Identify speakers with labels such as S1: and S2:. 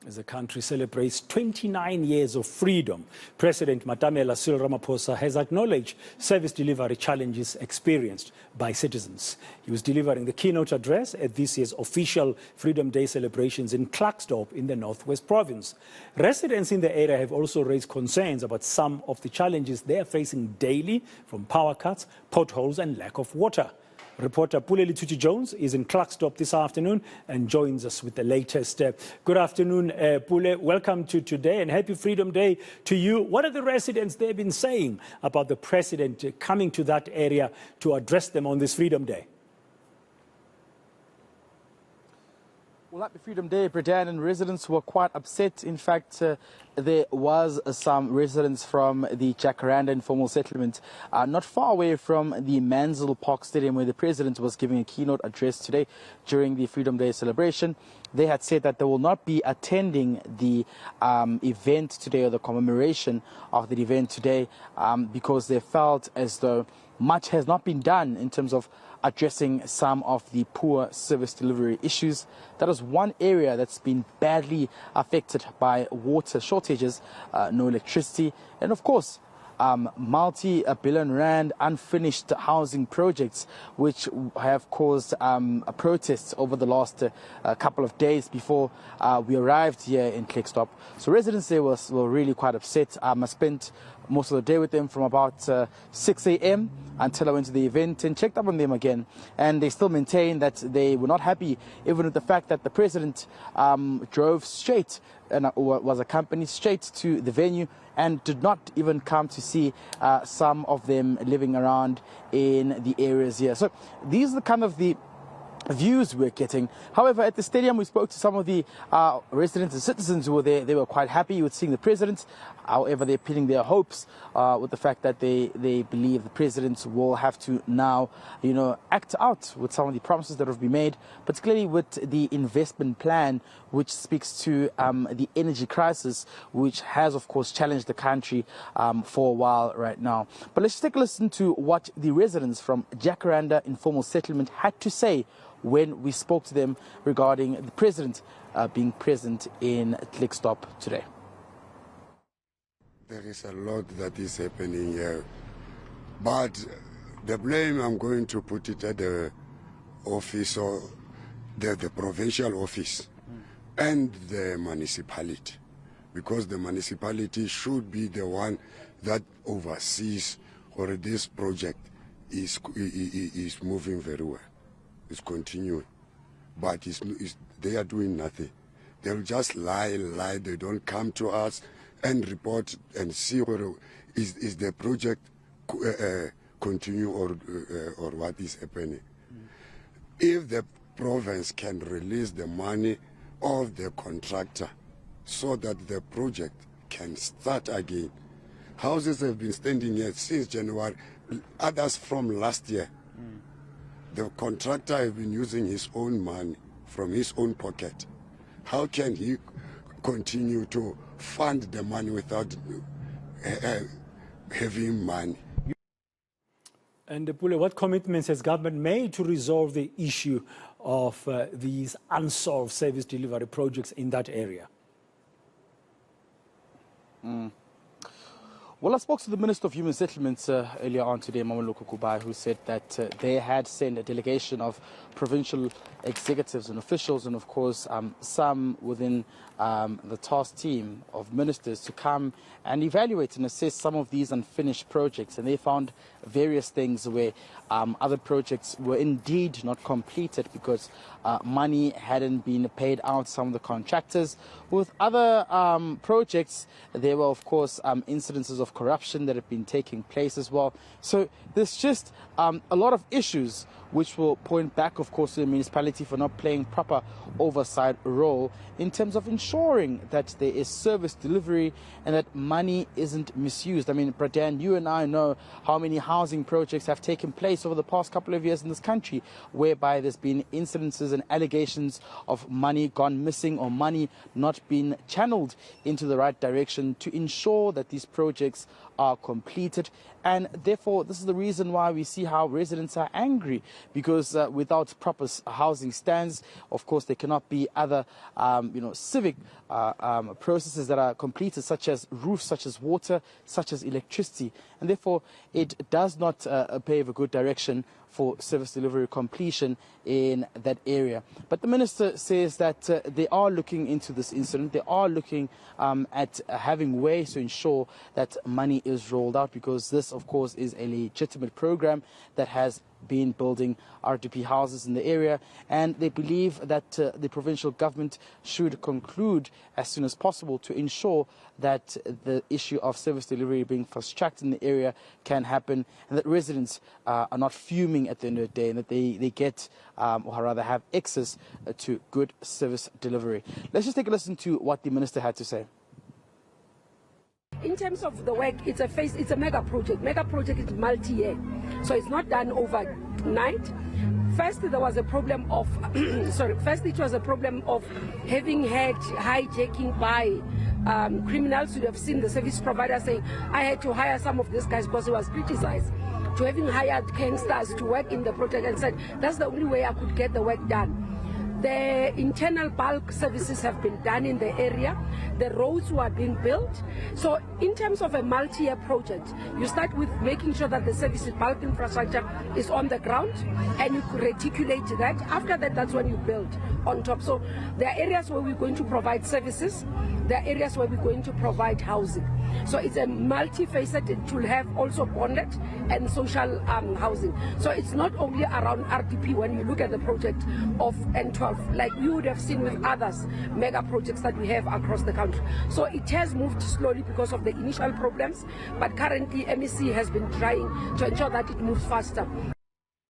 S1: As the country celebrates 29 years of freedom, President Matamela Cyril Ramaphosa has acknowledged service delivery challenges experienced by citizens. He was delivering the keynote address at this year's official Freedom Day celebrations in Klerksdorp in the Northwest Province. Residents in the area have also raised concerns about some of the challenges they are facing daily, from power cuts, potholes and lack of water. Reporter Puleli Tuti-Jones is in Klerksdorp this afternoon and joins us with the latest. Good afternoon, Pule. Welcome to today and happy Freedom Day to you. What are the residents they've been saying about the president coming to that area to address them on this Freedom Day?
S2: Well, happy Freedom Day, Bredan, and residents were quite upset. In fact, there was some residents from the Jacaranda informal settlement not far away from the Mansell Park Stadium where the president was giving a keynote address today during the Freedom Day celebration. They had said that they will not be attending the event today, or the commemoration of the event today, because they felt as though much has not been done in terms of addressing some of the poor service delivery issues. That is one area that's been badly affected by water shortages, no electricity, and of course, multi-billion rand unfinished housing projects, which have caused protests over the last couple of days before we arrived here in Klerksdorp. So residents there were really quite upset. I spent most of the day with them from about 6 a.m. until I went to the event and checked up on them again. And they still maintain that they were not happy, even with the fact that the president drove straight and was accompanied straight to the venue and did not even come to see some of them living around in the areas here. So these are the kind of the views we're getting. However, at the stadium, we spoke to some of the residents and citizens who were there. They were quite happy with seeing the president. However, they're pinning their hopes with the fact that they believe the president will have to now, act out with some of the promises that have been made, particularly with the investment plan, which speaks to the energy crisis, which has, of course, challenged the country for a while right now. But let's take a listen to what the residents from Jacaranda Informal Settlement had to say when we spoke to them regarding the president being present in Klerksdorp today.
S3: There is a lot that is happening here, but the blame I'm going to put it at the office, or the provincial office and the municipality, because the municipality should be the one that oversees whether this project is moving very well. It's continuing, but they are doing nothing. They'll just lie. They don't come to us and report and see whether is the project continue or what is happening. If the province can release the money of the contractor so that the project can start again. Houses have been standing here since January, others from last year. The contractor has been using his own money from his own pocket. How can he continue to fund the money without having money?
S1: And Pule, what commitments has government made to resolve the issue of these unsolved service delivery projects in that area?
S2: Well, I spoke to the Minister of Human Settlements earlier on today, Mameloko Kubai, who said that they had sent a delegation of provincial executives and officials, and of course some within the task team of ministers, to come and evaluate and assess some of these unfinished projects. And they found various things where other projects were indeed not completed because money hadn't been paid out to some of the contractors. With other projects, there were, of course, incidences of corruption that have been taking place as well. So there's just a lot of issues which will point back, of course, to the municipality for not playing proper oversight role in terms of ensuring that there is service delivery and that money isn't misused. I mean, Pradan, you and I know how many housing projects have taken place over the past couple of years in this country, whereby there's been incidences and allegations of money gone missing or money not being channeled into the right direction to ensure that these projects are completed And therefore, this is the reason why we see how residents are angry, because without proper housing stands, of course, there cannot be other, civic processes that are completed, such as roofs, such as water, such as electricity. And therefore, it does not pave a good direction for service delivery completion in that area. But the minister says that they are looking into this incident. They are looking at having ways to ensure that money is rolled out, because this, of course, is a legitimate program that has been building RDP houses in the area, and they believe that the provincial government should conclude as soon as possible to ensure that the issue of service delivery being fast-tracked in the area can happen, and that residents are not fuming at the end of the day, and that they get, or rather have access to good service delivery. Let's just take a listen to what the minister had to say.
S4: In terms of the work, it's a mega project. Mega project is multi-year, so it's not done overnight. First, there was a problem of, first it was a problem of having had hijacking by criminals. You have seen the service provider saying, I had to hire some of these guys because he was criticized, to having hired gangsters to work in the project, and said, that's the only way I could get the work done. The internal bulk services have been done in the area. The roads were being built. So in terms of a multi-year project, you start with making sure that the service bulk infrastructure is on the ground, and you reticulate that. After that, that's when you build on top. So there are areas where we're going to provide services. There are areas where we're going to provide housing. So it's a multifaceted. It will have also bonded and social housing. So it's not only around RDP. When you look at the project of N12, like you would have seen with others, mega projects that we have across the country. So it has moved slowly because of the initial problems, but currently MEC has been trying to ensure that it moves faster.